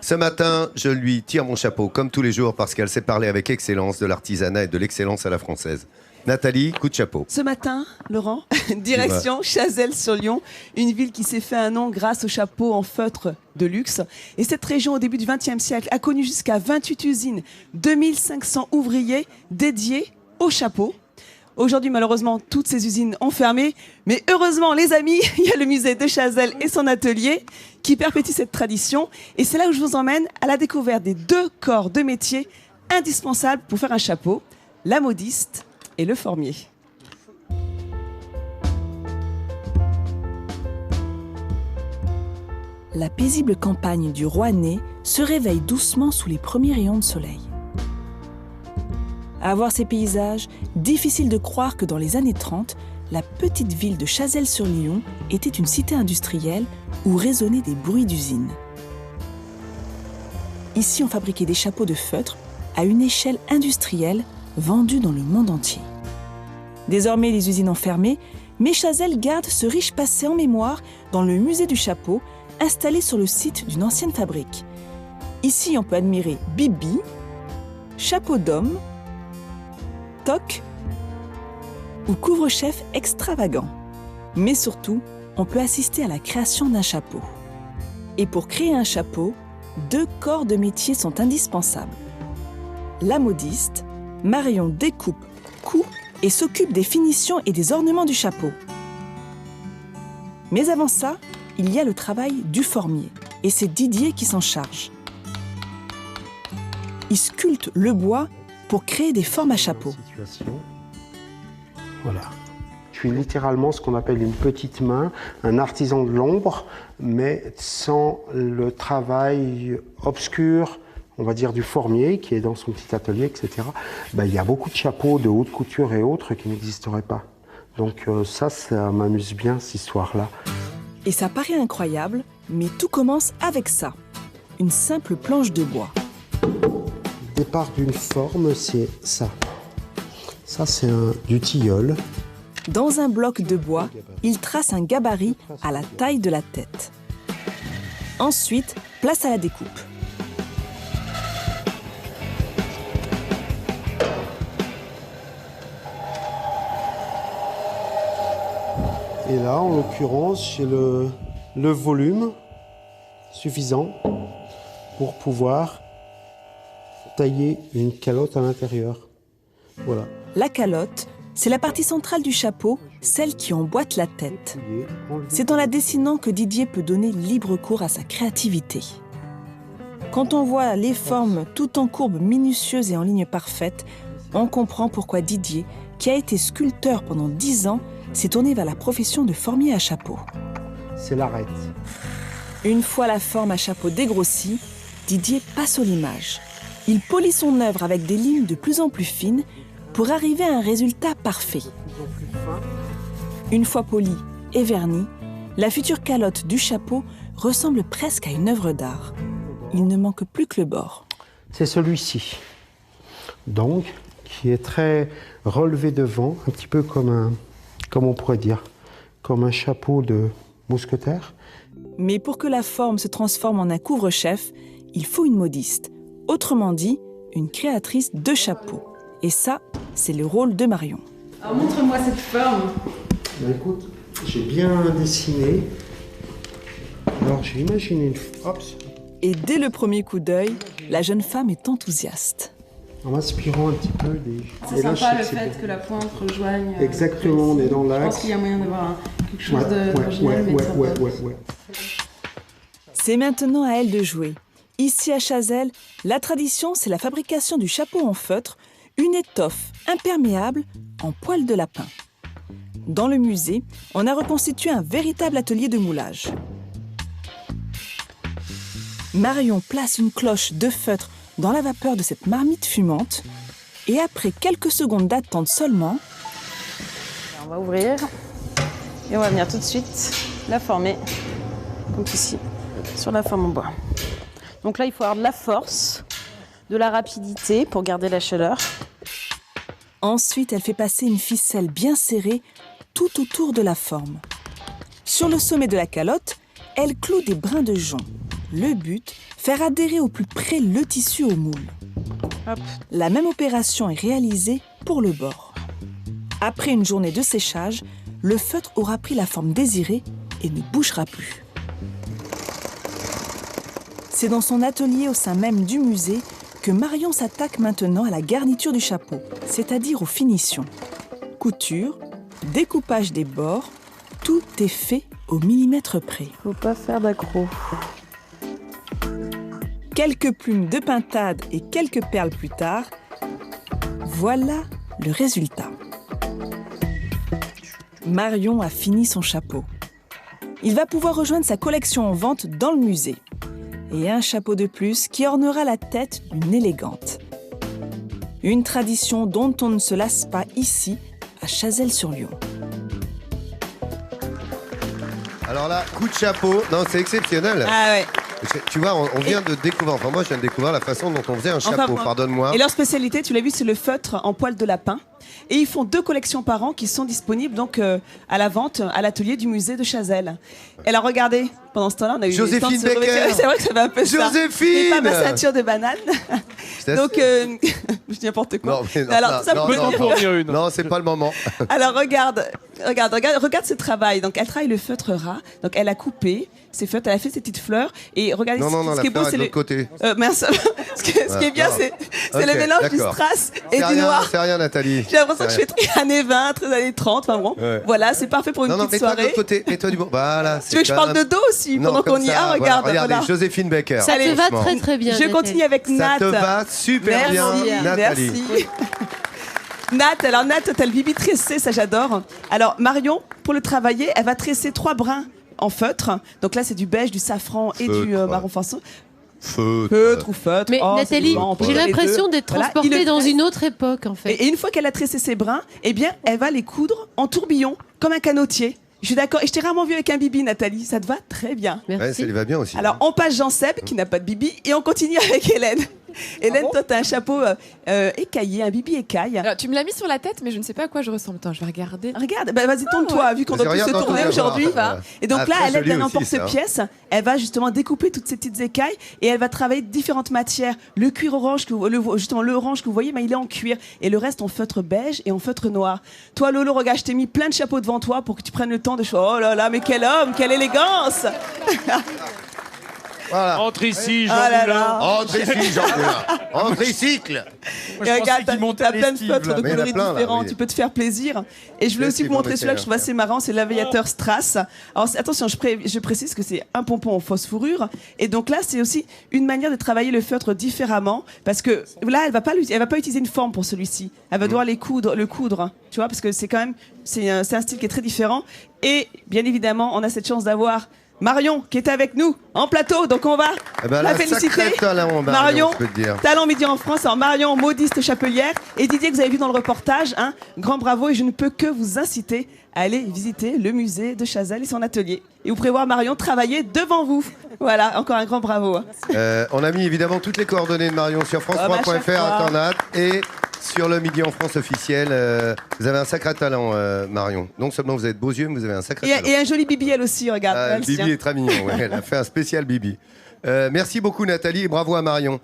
Ce matin, je lui tire mon chapeau, comme tous les jours, parce qu'elle sait parler avec excellence de l'artisanat et de l'excellence à la française. Nathalie, coup de chapeau. Ce matin, Laurent, direction Chazelles-sur-Lyon, une ville qui s'est fait un nom grâce aux chapeaux en feutre de luxe. Et cette région, au début du XXe siècle, a connu jusqu'à 28 usines, 2500 ouvriers dédiés aux chapeaux. Aujourd'hui, malheureusement, toutes ces usines ont fermé. Mais heureusement, les amis, il y a le musée de Chazelles et son atelier qui perpétue cette tradition. Et c'est là où je vous emmène à la découverte des 2 corps de métier indispensables pour faire un chapeau, la modiste et le formier. La paisible campagne du Rouennais se réveille doucement sous les premiers rayons de soleil. À voir ces paysages, difficile de croire que dans les années 30, la petite ville de Chazelles-sur-Lyon était une cité industrielle où résonnaient des bruits d'usines. Ici, on fabriquait des chapeaux de feutre à une échelle industrielle vendus dans le monde entier. Désormais, les usines ont fermé, mais Chazelles garde ce riche passé en mémoire dans le musée du chapeau, installé sur le site d'une ancienne fabrique. Ici, on peut admirer bibi, chapeau d'homme, toque ou couvre-chef extravagant. Mais surtout, on peut assister à la création d'un chapeau. Et pour créer un chapeau, 2 corps de métier sont indispensables. La modiste, Marion découpe, coud et s'occupe des finitions et des ornements du chapeau. Mais avant ça, il y a le travail du formier, et c'est Didier qui s'en charge. Il sculpte le bois pour créer des formes à chapeau. Voilà. Je suis littéralement ce qu'on appelle une petite main, un artisan de l'ombre, mais sans le travail obscur, on va dire, du formier qui est dans son petit atelier, etc. Il y a beaucoup de chapeaux de haute couture et autres qui n'existeraient pas. Donc ça m'amuse bien, cette histoire-là. Et ça paraît incroyable, mais tout commence avec ça, une simple planche de bois. Le départ d'une forme, c'est ça. Ça, c'est du tilleul. Dans un bloc de bois, il trace un gabarit à la taille de la tête. Ensuite, place à la découpe. Et là, en l'occurrence, j'ai le volume suffisant pour pouvoir tailler une calotte à l'intérieur. Voilà. La calotte, c'est la partie centrale du chapeau, celle qui emboîte la tête. C'est en la dessinant que Didier peut donner libre cours à sa créativité. Quand on voit les formes tout en courbes minutieuses et en lignes parfaites, on comprend pourquoi Didier, qui a été sculpteur pendant 10 ans, s'est tourné vers la profession de formier à chapeau. C'est l'arête. Une fois la forme à chapeau dégrossie, Didier passe au limage. Il polit son œuvre avec des lignes de plus en plus fines pour arriver à un résultat parfait. Une fois polie et vernie, la future calotte du chapeau ressemble presque à une œuvre d'art. Il ne manque plus que le bord. C'est celui-ci, donc, qui est très relevé devant, un petit peu comme on pourrait dire, comme un chapeau de mousquetaire. Mais pour que la forme se transforme en un couvre-chef, il faut une modiste. Autrement dit, une créatrice de chapeaux. Et ça, c'est le rôle de Marion. Alors montre-moi cette forme. Écoute, j'ai bien dessiné. Alors j'ai imaginé une... Hop. Et dès le premier coup d'œil, la jeune femme est enthousiaste. En m'inspirant un petit peu des... C'est sympa le fait que la pointe rejoigne... Exactement, on est dans l'axe. Je pense qu'il y a moyen d'avoir quelque chose d'original, mais sympa. C'est maintenant à elle de jouer. Ici à Chazelles, la tradition, c'est la fabrication du chapeau en feutre, une étoffe imperméable en poil de lapin. Dans le musée, on a reconstitué un véritable atelier de moulage. Marion place une cloche de feutre dans la vapeur de cette marmite fumante et après quelques secondes d'attente seulement... On va ouvrir et on va venir tout de suite la former, comme ici, sur la forme en bois. Donc là, il faut avoir de la force, de la rapidité pour garder la chaleur. Ensuite, elle fait passer une ficelle bien serrée tout autour de la forme. Sur le sommet de la calotte, elle cloue des brins de jonc. Le but, faire adhérer au plus près le tissu au moule. Hop. La même opération est réalisée pour le bord. Après une journée de séchage, le feutre aura pris la forme désirée et ne bougera plus. C'est dans son atelier au sein même du musée que Marion s'attaque maintenant à la garniture du chapeau, c'est-à-dire aux finitions. Couture, découpage des bords, tout est fait au millimètre près. Faut pas faire d'accro. Quelques plumes de pintade et quelques perles plus tard, voilà le résultat. Marion a fini son chapeau. Il va pouvoir rejoindre sa collection en vente dans le musée. Et un chapeau de plus qui ornera la tête d'une élégante. Une tradition dont on ne se lasse pas ici, à Chazelles-sur-Lyon. Alors là, coup de chapeau. Non, c'est exceptionnel. Ah ouais. Tu vois, on vient de découvrir, enfin moi je viens de découvrir la façon dont on faisait un chapeau, pardonne-moi. Et leur spécialité, tu l'as vu, c'est le feutre en poil de lapin. Et ils font 2 collections par an qui sont disponibles donc à la vente à l'atelier du musée de Chazelles. Et alors regardez, pendant ce temps-là, on a eu Joséphine le temps de se Becker. remettre. C'est vrai que ça va un peu ça. Joséphine. Et pas ma ceinture de banane. Donc, je dis n'importe quoi. Non, mais non, alors, ça non, peut non, dire- non, non, c'est pas le moment. Alors regarde ce travail. Donc elle travaille le feutre ras. Donc elle a coupé ses feutres, elle a fait ses petites fleurs. Et regardez, Non, ce la qui est beau, fleur est c'est de l'autre côté. mince. ce qui est bien, non. c'est Ok, le mélange du d'accord. strass et C'est du rien, noir. c'est rien, Nathalie. J'ai l'impression que je C'est fais très années 20, très années 30. Enfin bon, Ouais. voilà, c'est parfait pour une Non, petite mets-toi de soirée. l'autre côté, mets-toi du bon. Voilà. Tu veux que je parle de dos aussi pendant qu'on y est? Ah, regarde, Regardez, voilà. Joséphine Becker. Ça te va franchement. très très bien. Je Nathalie. continue avec Ça Nat. te va super bien, Nathalie. Merci. Nat, t'as le bibi tressé, ça j'adore. Alors Marion, pour le travailler, elle va tresser 3 brins en feutre. Donc là, c'est du beige, du safran et du Feutre. marron foncé. Feutre. Feutre ou feutre. Mais Oh, Nathalie, c'est bon, on peut j'ai faire les l'impression deux. d'être Voilà, transportée il le dans tresse. une autre époque en fait. Et une fois qu'elle a tressé ses brins, eh bien, elle va les coudre en tourbillon, comme un canotier. Je suis d'accord. Et je t'ai rarement vu avec un bibi, Nathalie. Ça te va très bien. Ouais, ça Merci. lui va bien aussi. Alors, on passe Jean-Seb, qui n'a pas de bibi, et on continue avec Hélène. Hélène, toi, t'as un chapeau écaillé, un bibi écaille. Alors, tu me l'as mis sur la tête, mais je ne sais pas à quoi je ressemble. Attends, je vais regarder. Regarde, bah, vas-y, tourne-toi, vu qu'on Vas-y, doit tous se regarde dans tourner ton aujourd'hui. miroir. Et donc Ah, là, très elle aide joli d'un aussi, emporte-pièce. Elle va justement découper toutes ces petites écailles et elle va travailler différentes matières. Le cuir orange, justement le orange que vous voyez, mais il est en cuir. Et le reste en feutre beige et en feutre noir. Toi, Lolo, regarde, je t'ai mis plein de chapeaux devant toi pour que tu prennes le temps de oh là là, mais quel homme, quelle élégance. Voilà. Entre ici, Jean Ah là Moulin. là. Entre ici, Jean Moulin. En tricycle. Et regarde, qu'il montait t'as plein de l'estive, feutres là. de Mais il y en a coloris plein, là, différents, oui. tu peux te faire plaisir. Et je voulais Qu'est-ce aussi qu'ils vous montrer vont celui-là que je trouve essayer, assez marrant, c'est l'aviateur Strass. Alors attention, je précise que c'est un pompon en fausse fourrure. Et donc là, c'est aussi une manière de travailler le feutre différemment, parce que là, elle va pas utiliser une forme pour celui-ci. Elle va devoir le coudre, tu vois, parce que c'est quand même, c'est un style qui est très différent. Et bien évidemment, on a cette chance d'avoir Marion qui est avec nous en plateau, donc on va Eh ben la là, féliciter. sacré talent, Marion, je peux te dire. Talent Midi en France, alors Marion, modiste chapelière. Et Didier, que vous avez vu dans le reportage, hein, grand bravo. Et je ne peux que vous inciter à aller visiter le musée de Chazelles et son atelier. Et vous prévoir Marion travailler devant vous. Voilà, encore un grand bravo. Hein. On a mis évidemment toutes les coordonnées de Marion sur Ah bah, à chaque France3.fr, fois. Internet et sur le Midi en France officiel. Vous avez un sacré talent, Marion. Non seulement vous avez de beaux yeux, mais vous avez un sacré talent. Et un joli bibi, elle aussi, regarde. Ah, Elle, Bibi tiens. est très mignon, ouais, elle a fait un spécial Bibi. Merci beaucoup Nathalie et bravo à Marion.